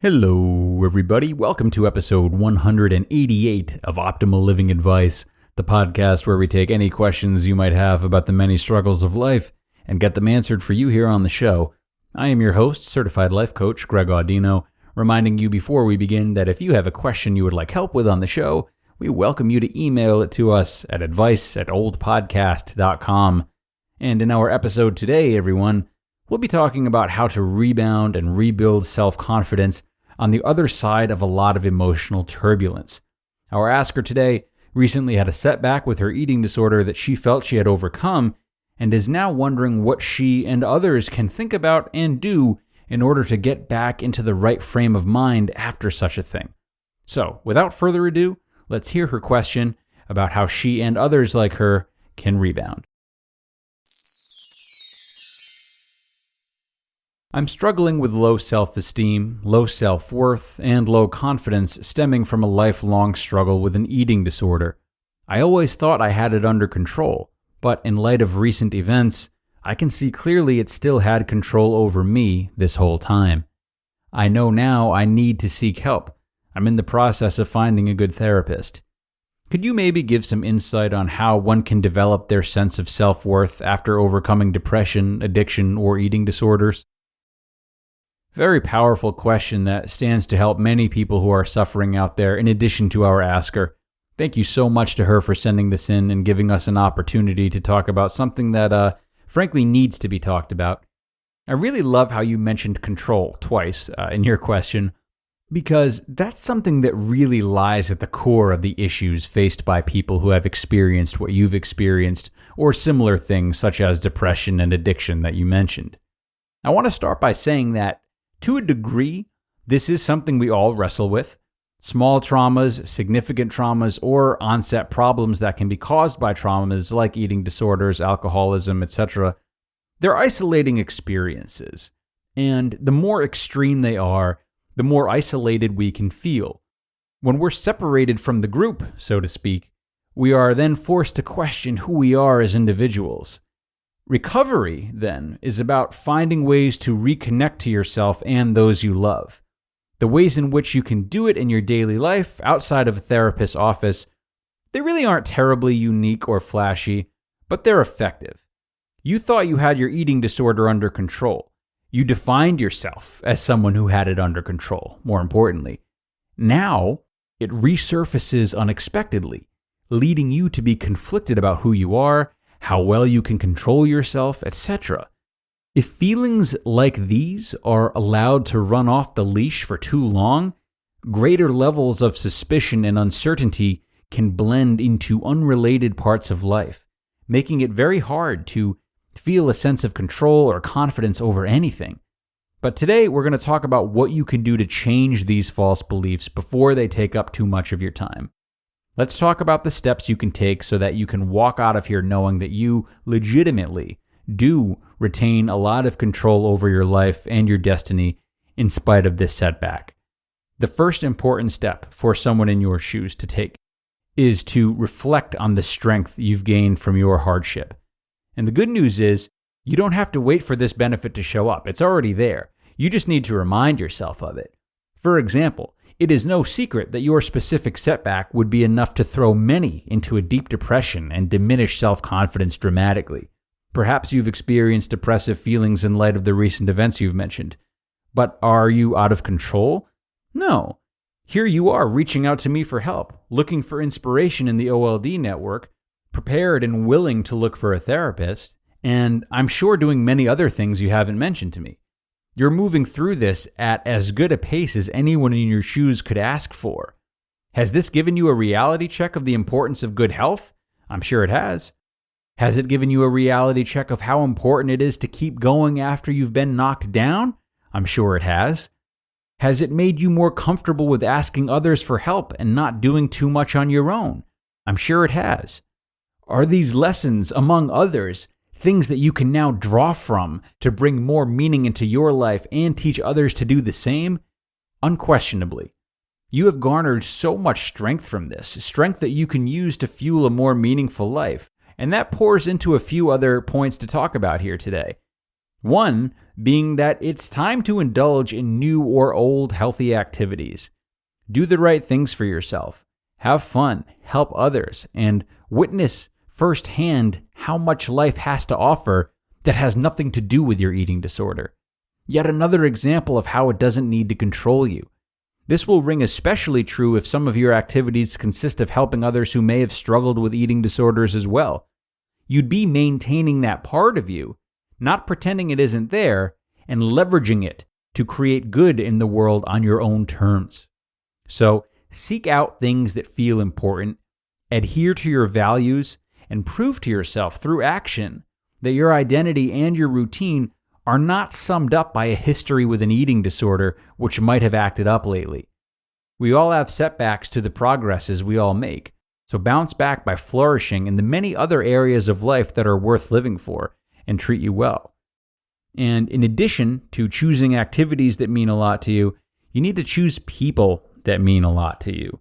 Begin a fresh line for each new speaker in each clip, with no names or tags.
Hello, everybody. Welcome to episode 188 of Optimal Living Advice, the podcast where we take any questions you might have about the many struggles of life and get them answered for you here on the show. I am your host, certified life coach Greg Audino, reminding you before we begin that if you have a question you would like help with on the show, we welcome you to email it to us at advice@oldpodcast.com. And in our episode today, everyone, we'll be talking about how to rebound and rebuild self-confidence on the other side of a lot of emotional turbulence. Our asker today recently had a setback with her eating disorder that she felt she had overcome and is now wondering what she and others can think about and do in order to get back into the right frame of mind after such a thing. So, without further ado, let's hear her question about how she and others like her can rebound. I'm struggling with low self-esteem, low self-worth, and low confidence stemming from a lifelong struggle with an eating disorder. I always thought I had it under control, but in light of recent events, I can see clearly it still had control over me this whole time. I know now I need to seek help. I'm in the process of finding a good therapist. Could you maybe give some insight on how one can develop their sense of self-worth after overcoming depression, addiction, or eating disorders? Very powerful question that stands to help many people who are suffering out there in addition to our asker. Thank you so much to her for sending this in and giving us an opportunity to talk about something that frankly needs to be talked about. I really love how you mentioned control twice in your question, because that's something that really lies at the core of the issues faced by people who have experienced what you've experienced or similar things such as depression and addiction that you mentioned. I want to start by saying that to a degree, this is something we all wrestle with. Small traumas, significant traumas, or onset problems that can be caused by traumas like eating disorders, alcoholism, etc. They're isolating experiences. And the more extreme they are, the more isolated we can feel. When we're separated from the group, so to speak, we are then forced to question who we are as individuals. Recovery, then, is about finding ways to reconnect to yourself and those you love. The ways in which you can do it in your daily life outside of a therapist's office, they really aren't terribly unique or flashy, but they're effective. You thought you had your eating disorder under control. You defined yourself as someone who had it under control, more importantly. Now, it resurfaces unexpectedly, leading you to be conflicted about who you are, how well you can control yourself, etc. If feelings like these are allowed to run off the leash for too long, greater levels of suspicion and uncertainty can blend into unrelated parts of life, making it very hard to feel a sense of control or confidence over anything. But today we're going to talk about what you can do to change these false beliefs before they take up too much of your time. Let's talk about the steps you can take so that you can walk out of here knowing that you legitimately do retain a lot of control over your life and your destiny in spite of this setback. The first important step for someone in your shoes to take is to reflect on the strength you've gained from your hardship. And the good news is you don't have to wait for this benefit to show up. It's already there. You just need to remind yourself of it. For example, it is no secret that your specific setback would be enough to throw many into a deep depression and diminish self-confidence dramatically. Perhaps you've experienced depressive feelings in light of the recent events you've mentioned. But are you out of control? No. Here you are reaching out to me for help, looking for inspiration in the OLD network, prepared and willing to look for a therapist, and I'm sure doing many other things you haven't mentioned to me. You're moving through this at as good a pace as anyone in your shoes could ask for. Has this given you a reality check of the importance of good health? I'm sure it has. Has it given you a reality check of how important it is to keep going after you've been knocked down? I'm sure it has. Has it made you more comfortable with asking others for help and not doing too much on your own? I'm sure it has. Are these lessons, among others, things that you can now draw from to bring more meaning into your life and teach others to do the same? Unquestionably. You have garnered so much strength from this, strength that you can use to fuel a more meaningful life, and that pours into a few other points to talk about here today. One being that it's time to indulge in new or old healthy activities. Do the right things for yourself. Have fun, help others, and witness firsthand how much life has to offer that has nothing to do with your eating disorder. Yet another example of how it doesn't need to control you. This will ring especially true if some of your activities consist of helping others who may have struggled with eating disorders as well. You'd be maintaining that part of you, not pretending it isn't there, and leveraging it to create good in the world on your own terms. So, seek out things that feel important, adhere to your values, and prove to yourself through action that your identity and your routine are not summed up by a history with an eating disorder which might have acted up lately. We all have setbacks to the progresses we all make, so bounce back by flourishing in the many other areas of life that are worth living for and treat you well. And in addition to choosing activities that mean a lot to you, you need to choose people that mean a lot to you.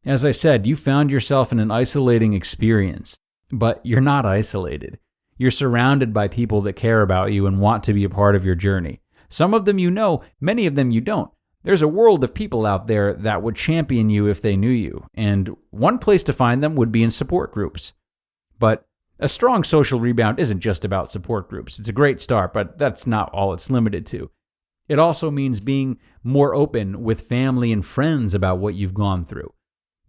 As I said, you found yourself in an isolating experience, but you're not isolated. You're surrounded by people that care about you and want to be a part of your journey. Some of them you know, many of them you don't. There's a world of people out there that would champion you if they knew you, and one place to find them would be in support groups. But a strong social rebound isn't just about support groups. It's a great start, but that's not all it's limited to. It also means being more open with family and friends about what you've gone through.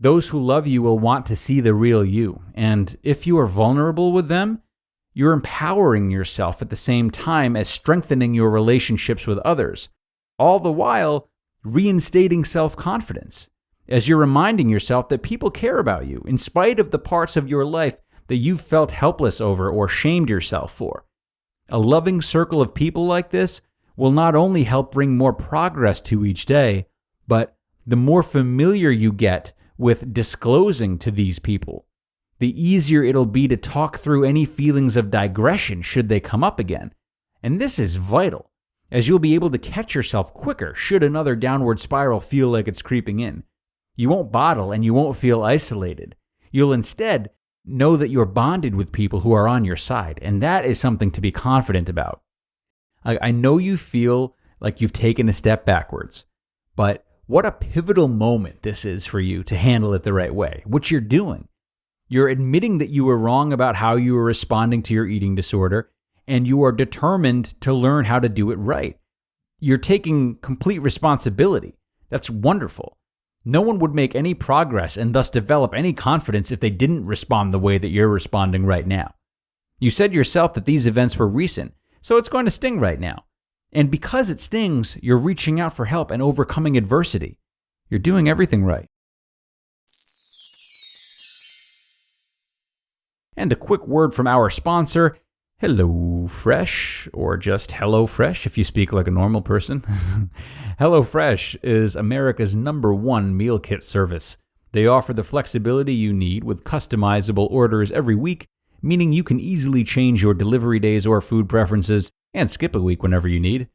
Those who love you will want to see the real you, and if you are vulnerable with them, you're empowering yourself at the same time as strengthening your relationships with others, all the while reinstating self-confidence, as you're reminding yourself that people care about you in spite of the parts of your life that you've felt helpless over or shamed yourself for. A loving circle of people like this will not only help bring more progress to each day, but the more familiar you get with disclosing to these people, the easier it'll be to talk through any feelings of digression should they come up again. And this is vital, as you'll be able to catch yourself quicker should another downward spiral feel like it's creeping in. You won't bottle and you won't feel isolated. You'll instead know that you're bonded with people who are on your side, and that is something to be confident about. I know you feel like you've taken a step backwards, but what a pivotal moment this is for you to handle it the right way, which you're doing. You're admitting that you were wrong about how you were responding to your eating disorder, and you are determined to learn how to do it right. You're taking complete responsibility. That's wonderful. No one would make any progress and thus develop any confidence if they didn't respond the way that you're responding right now. You said yourself that these events were recent, so it's going to sting right now. And because it stings, you're reaching out for help and overcoming adversity. You're doing everything right. And a quick word from our sponsor, HelloFresh, or just HelloFresh if you speak like a normal person. HelloFresh is America's #1 meal kit service. They offer the flexibility you need with customizable orders every week, meaning you can easily change your delivery days or food preferences and skip a week whenever you need.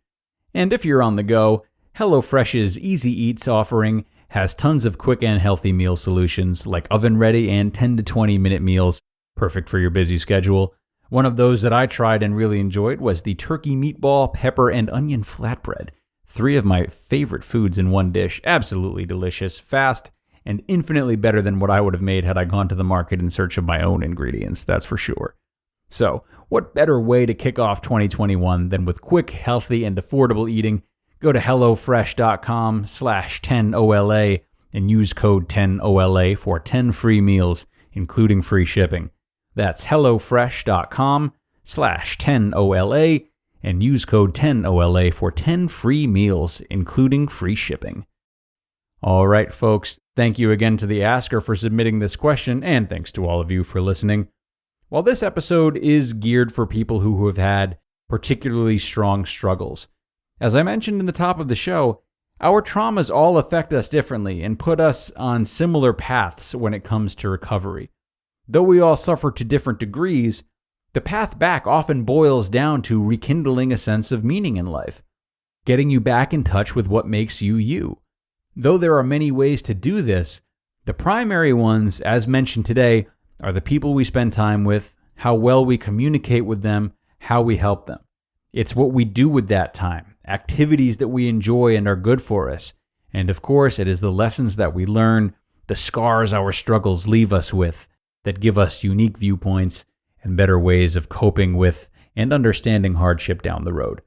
And if you're on the go, HelloFresh's Easy Eats offering has tons of quick and healthy meal solutions like oven-ready and 10 to 20-minute meals, perfect for your busy schedule. One of those that I tried and really enjoyed was the turkey meatball, pepper, and onion flatbread. 3 of my favorite foods in one dish. Absolutely delicious, fast, and infinitely better than what I would have made had I gone to the market in search of my own ingredients, that's for sure. So, what better way to kick off 2021 than with quick, healthy, and affordable eating? Go to HelloFresh.com/10OLA and use code 10OLA for 10 free meals, including free shipping. That's HelloFresh.com/10OLA and use code 10OLA for 10 free meals, including free shipping. All right, folks, thank you again to the asker for submitting this question, and thanks to all of you for listening. While this episode is geared for people who have had particularly strong struggles, as I mentioned in the top of the show, our traumas all affect us differently and put us on similar paths when it comes to recovery. Though we all suffer to different degrees, the path back often boils down to rekindling a sense of meaning in life, getting you back in touch with what makes you you. Though there are many ways to do this, the primary ones, as mentioned today, are the people we spend time with, how well we communicate with them, how we help them. It's what we do with that time, activities that we enjoy and are good for us. And of course, it is the lessons that we learn, the scars our struggles leave us with, that give us unique viewpoints and better ways of coping with and understanding hardship down the road.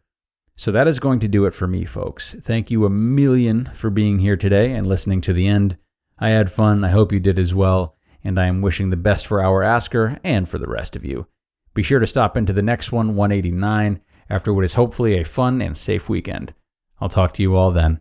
So that is going to do it for me, folks. Thank you a million for being here today and listening to the end. I had fun. I hope you did as well. And I am wishing the best for our asker and for the rest of you. Be sure to stop into the next one, 189, after what is hopefully a fun and safe weekend. I'll talk to you all then.